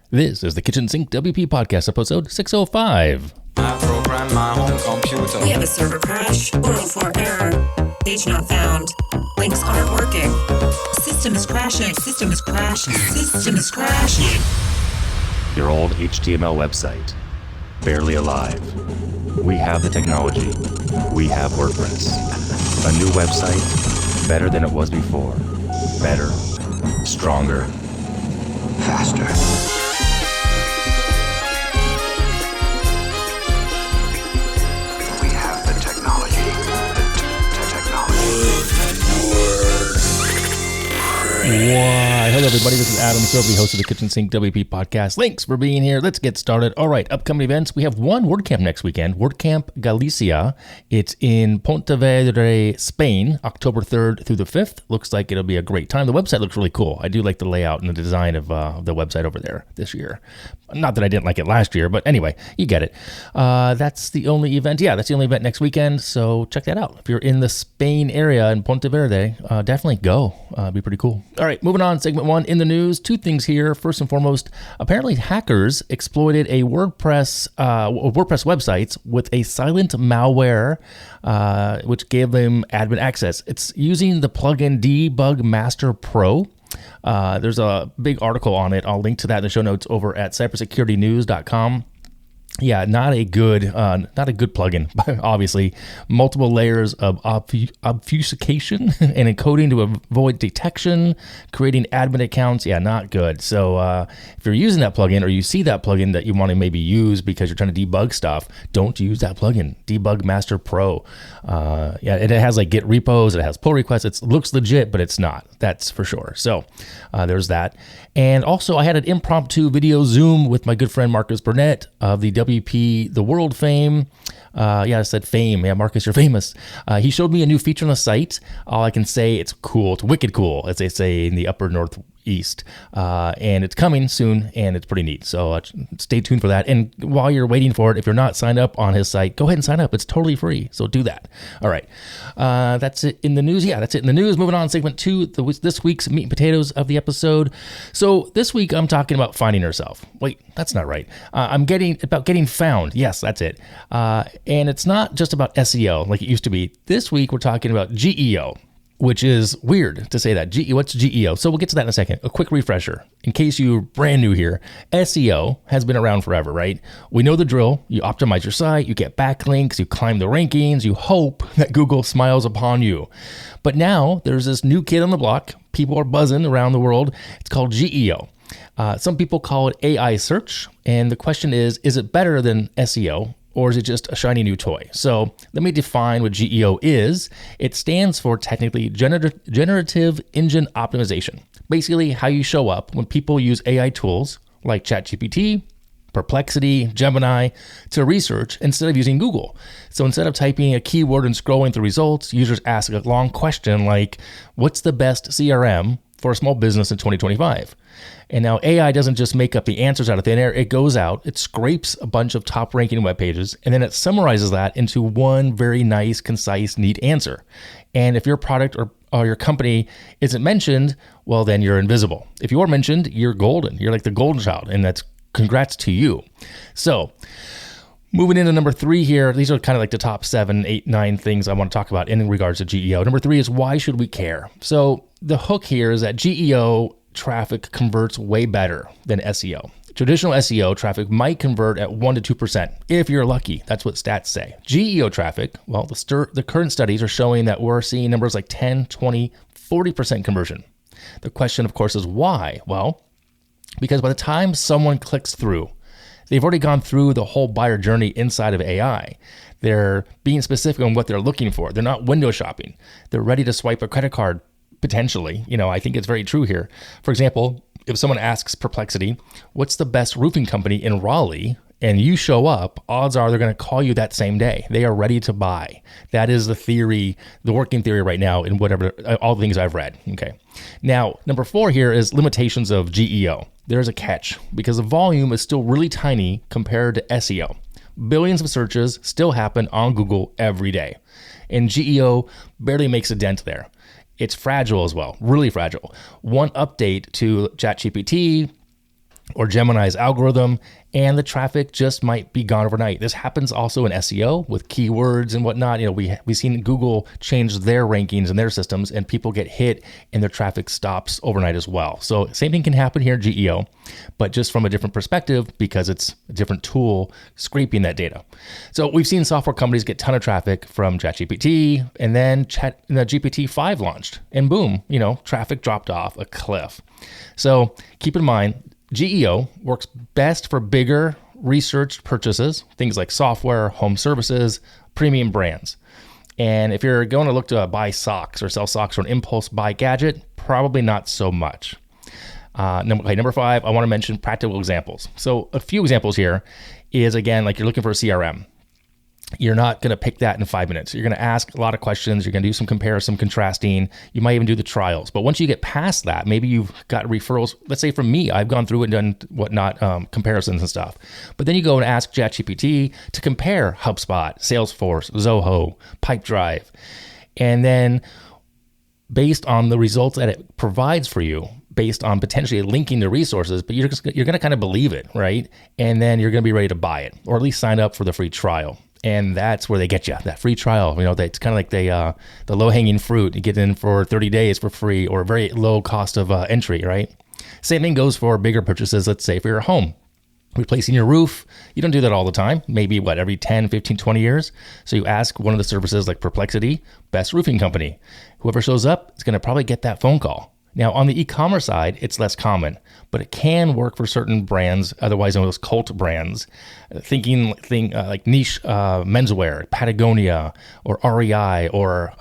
This is the Kitchen Sink WP Podcast, episode 605. I program my home computer. We have a server crash, 404 error, page not found, links aren't working, system is crashing, system is crashing, system is crashing. Your old HTML website, barely alive. We have the technology. We have WordPress. A new website, better than it was before. Better, stronger, faster. Why, hello everybody, this is Adam Silvey, host of the Kitchen Sink WP Podcast. Thanks for being here. Let's get started. All right, upcoming events. We have one WordCamp next weekend, WordCamp Galicia. It's in Pontevedra, Spain, October 3rd through the 5th. Looks like it'll be a great time. The website looks really cool. I do like the layout and the design of the website over there this year. Not that I didn't like it last year, but anyway, you get it. That's the only event. Yeah, that's the only event next weekend, so check that out. If you're in the Spain area in Pontevedra, definitely go. Be pretty cool. All right, moving on. Segment one in the news. Two things here. First and foremost, apparently hackers exploited a WordPress websites with a silent malware, which gave them admin access. It's using the plugin Debug Master Pro. There's a big article on it. I'll link to that in the show notes over at cybersecuritynews.com. Yeah, not a good plugin. Obviously, multiple layers of obfuscation and encoding to avoid detection, creating admin accounts. Yeah, not good. So if you're using that plugin, or you see that plugin that you want to maybe use because you're trying to debug stuff, don't use that plugin. Debug Master Pro. It has like Git repos. It has pull requests. It looks legit, but it's not. That's for sure. So there's that. And also, I had an impromptu video Zoom with my good friend Marcus Burnett of the WP The World fame. I said fame. Yeah, Marcus, you're famous. He showed me a new feature on the site. All I can say, it's cool. It's wicked cool, as they say in the upper northeast. And it's coming soon, and it's pretty neat. So stay tuned for that. And while you're waiting for it, if you're not signed up on his site, go ahead and sign up. It's totally free. So do that. All right. That's it in the news. Yeah, that's it in the news. Moving on, segment two, this week's meat and potatoes of the episode. So this week, I'm talking about finding yourself. Wait, that's not right. I'm getting found. Yes, that's it. And it's not just about SEO like it used to be. This week, we're talking about GEO, which is weird to say that. What's GEO? So we'll get to that in a second. A quick refresher. In case you're brand new here, SEO has been around forever, right? We know the drill. You optimize your site, you get backlinks, you climb the rankings, you hope that Google smiles upon you. But now there's this new kid on the block. People are buzzing around the world. It's called GEO. Some people call it AI search. And the question is it better than SEO? Or is it just a shiny new toy? So let me define what GEO is. It stands for technically Generative Engine Optimization. Basically how you show up when people use AI tools like ChatGPT, Perplexity, Gemini to research instead of using Google. So instead of typing a keyword and scrolling through results, users ask a long question like, what's the best CRM for a small business in 2025? And now AI doesn't just make up the answers out of thin air. It goes out, it scrapes a bunch of top ranking web pages, and then it summarizes that into one very nice, concise, neat answer. And if your product or your company isn't mentioned, well, then you're invisible. If you are mentioned, you're golden. You're like the golden child, and that's congrats to you. So moving into number 3 here, these are kind of like the top 7, 8, 9 things I want to talk about in regards to GEO. Number 3 is why should we care? So the hook here is that GEO traffic converts way better than SEO. Traditional SEO traffic might convert at 1% to 2% if you're lucky. That's what stats say. GEO traffic, well, the current studies are showing that we're seeing numbers like 10, 20, 40% conversion. The question, of course, is why? Well, because by the time someone clicks through, they've already gone through the whole buyer journey inside of AI. They're being specific on what they're looking for. They're not window shopping. They're ready to swipe a credit card, potentially. I think it's very true here. For example, if someone asks Perplexity, what's the best roofing company in Raleigh? And you show up, odds are they're going to call you that same day. They are ready to buy. That is the theory, the working theory right now in all the things I've read. Okay. Now, number 4 here is limitations of GEO. There's a catch because the volume is still really tiny compared to SEO. Billions of searches still happen on Google every day. And GEO barely makes a dent there. It's fragile as well, really fragile. One update to ChatGPT or Gemini's algorithm, and the traffic just might be gone overnight. This happens also in SEO with keywords and whatnot. We've seen Google change their rankings and their systems, and people get hit and their traffic stops overnight as well. So same thing can happen here in GEO, but just from a different perspective because it's a different tool scraping that data. So we've seen software companies get a ton of traffic from ChatGPT, and then GPT-5 launched, and boom, traffic dropped off a cliff. So keep in mind, GEO works best for bigger researched purchases, things like software, home services, premium brands. And if you're going to look to buy socks or sell socks or an impulse buy gadget, probably not so much. Number 5, I want to mention practical examples. So a few examples here is, again, like you're looking for a CRM. You're not going to pick that in 5 minutes. You're going to ask a lot of questions. You're going to do some comparison, contrasting. You might even do the trials. But once you get past that, maybe you've got referrals. Let's say from me, I've gone through and done whatnot, comparisons and stuff. But then you go and ask ChatGPT to compare HubSpot, Salesforce, Zoho, Pipedrive. And then based on the results that it provides for you, based on potentially linking to resources, but you're going to kind of believe it, right? And then you're going to be ready to buy it, or at least sign up for the free trial. And that's where they get you, that free trial. It's kind of like the low-hanging fruit. You get in for 30 days for free, or very low cost of entry, right? Same thing goes for bigger purchases, let's say for your home. Replacing your roof, you don't do that all the time. Maybe every 10, 15, 20 years. So you ask one of the services like Perplexity, best roofing company. Whoever shows up is going to probably get that phone call. Now, on the e-commerce side, it's less common, but it can work for certain brands, otherwise known as cult brands, like niche menswear, Patagonia, or REI, or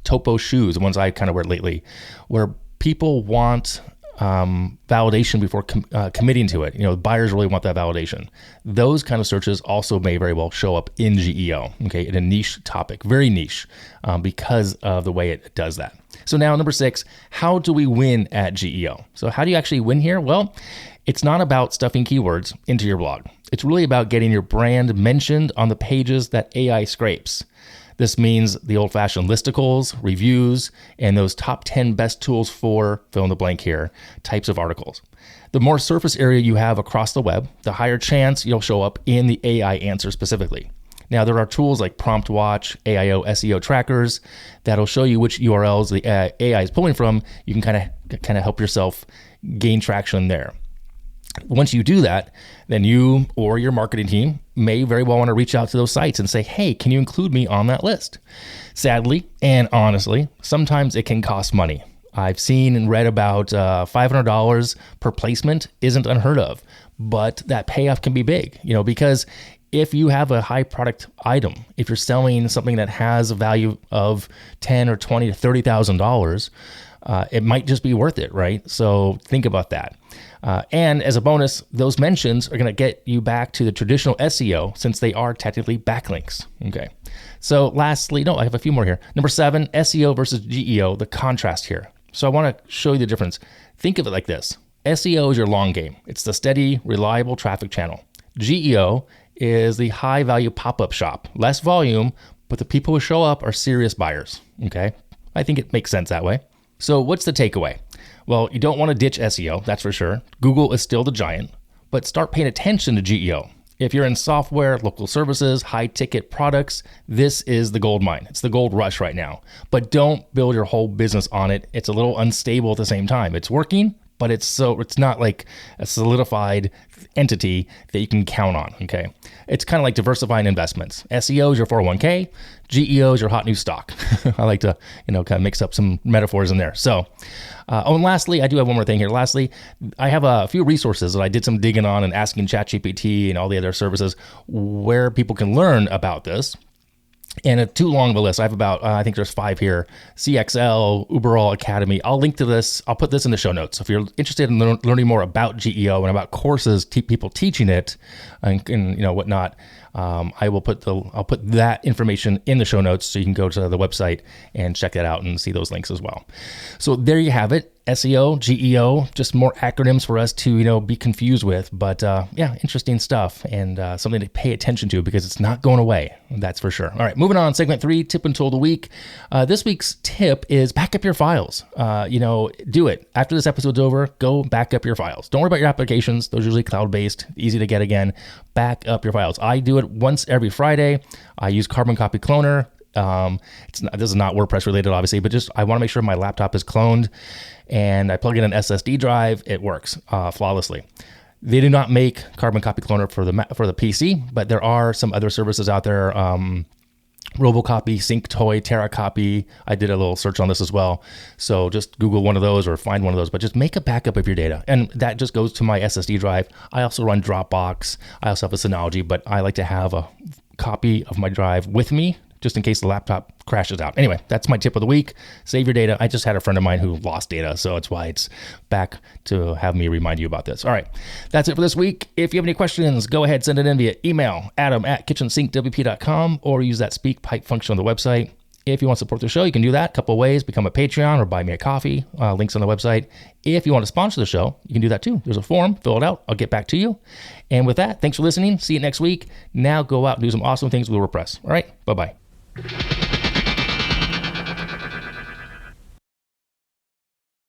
Topo shoes, the ones I kind of wear lately, where people want validation before committing to it. Buyers really want that validation. Those kind of searches also may very well show up in GEO, okay, in a niche topic, very niche, because of the way it does that. So now number 6, how do we win at GEO? So how do you actually win here? Well, it's not about stuffing keywords into your blog. It's really about getting your brand mentioned on the pages that AI scrapes. This means the old-fashioned listicles, reviews, and those top 10 best tools for, fill in the blank here, types of articles. The more surface area you have across the web, the higher chance you'll show up in the AI answer specifically. Now, there are tools like Prompt Watch, AIO SEO trackers that'll show you which URLs the AI is pulling from. You can kind of help yourself gain traction there. Once you do that, then you or your marketing team may very well want to reach out to those sites and say, hey, can you include me on that list? Sadly and honestly, sometimes it can cost money. I've seen and read about $500 per placement isn't unheard of, but that payoff can be big, because if you have a high product item, if you're selling something that has a value of $10 or $20 to $30,000, it might just be worth it, right? So think about that. And as a bonus, those mentions are going to get you back to the traditional SEO since they are technically backlinks. Okay. So lastly, I have a few more here. Number 7, SEO versus GEO, the contrast here. So I want to show you the difference. Think of it like this. SEO is your long game. It's the steady, reliable traffic channel. GEO is the high value pop-up shop. Less volume, but the people who show up are serious buyers. Okay. I think it makes sense that way. So what's the takeaway? Well, you don't want to ditch SEO, that's for sure. Google is still the giant, but start paying attention to GEO. If you're in software, local services, high ticket products, this is the gold mine. It's the gold rush right now. But don't build your whole business on it. It's a little unstable at the same time. It's working, but it's not like a solidified entity that you can count on, okay? It's kind of like diversifying investments. SEO is your 401k, GEO is your hot new stock. I like to, kind of mix up some metaphors in there. So, and lastly, I do have one more thing here. Lastly, I have a few resources that I did some digging on and asking ChatGPT and all the other services where people can learn about this. And too long of a list. I have about, I think there's 5 here. CXL, Uberall Academy. I'll link to this. I'll put this in the show notes. So if you're interested in learning more about GEO and about courses, people teaching it and whatnot, I'll put that information in the show notes so you can go to the website and check that out and see those links as well. So there you have it. SEO, GEO, just more acronyms for us to, be confused with. But yeah, interesting stuff and something to pay attention to because it's not going away. That's for sure. All right, moving on. Segment 3, tip and tool of the week. This week's tip is back up your files. Do it. After this episode's over, go back up your files. Don't worry about your applications. Those are usually cloud-based, easy to get again. Back up your files. I do it once every Friday. I use Carbon Copy Cloner. This is not WordPress related, obviously, but just I want to make sure my laptop is cloned and I plug in an SSD drive. It works flawlessly. They do not make Carbon Copy Cloner for the PC, but there are some other services out there. Robocopy, SyncToy, TerraCopy. I did a little search on this as well. So just Google one of those or find one of those, but just make a backup of your data. And that just goes to my SSD drive. I also run Dropbox. I also have a Synology, but I like to have a copy of my drive with me just in case the laptop crashes out. Anyway, that's my tip of the week. Save your data. I just had a friend of mine who lost data, so that's why it's back to have me remind you about this. All right, that's it for this week. If you have any questions, go ahead, send it in via email, adam@kitchensinkwp.com, or use that speak pipe function on the website. If you want to support the show, you can do that a couple of ways. Become a Patreon or buy me a coffee. Links on the website. If you want to sponsor the show, you can do that too. There's a form. Fill it out. I'll get back to you. And with that, thanks for listening. See you next week. Now go out and do some awesome things with WordPress. All right, bye-bye.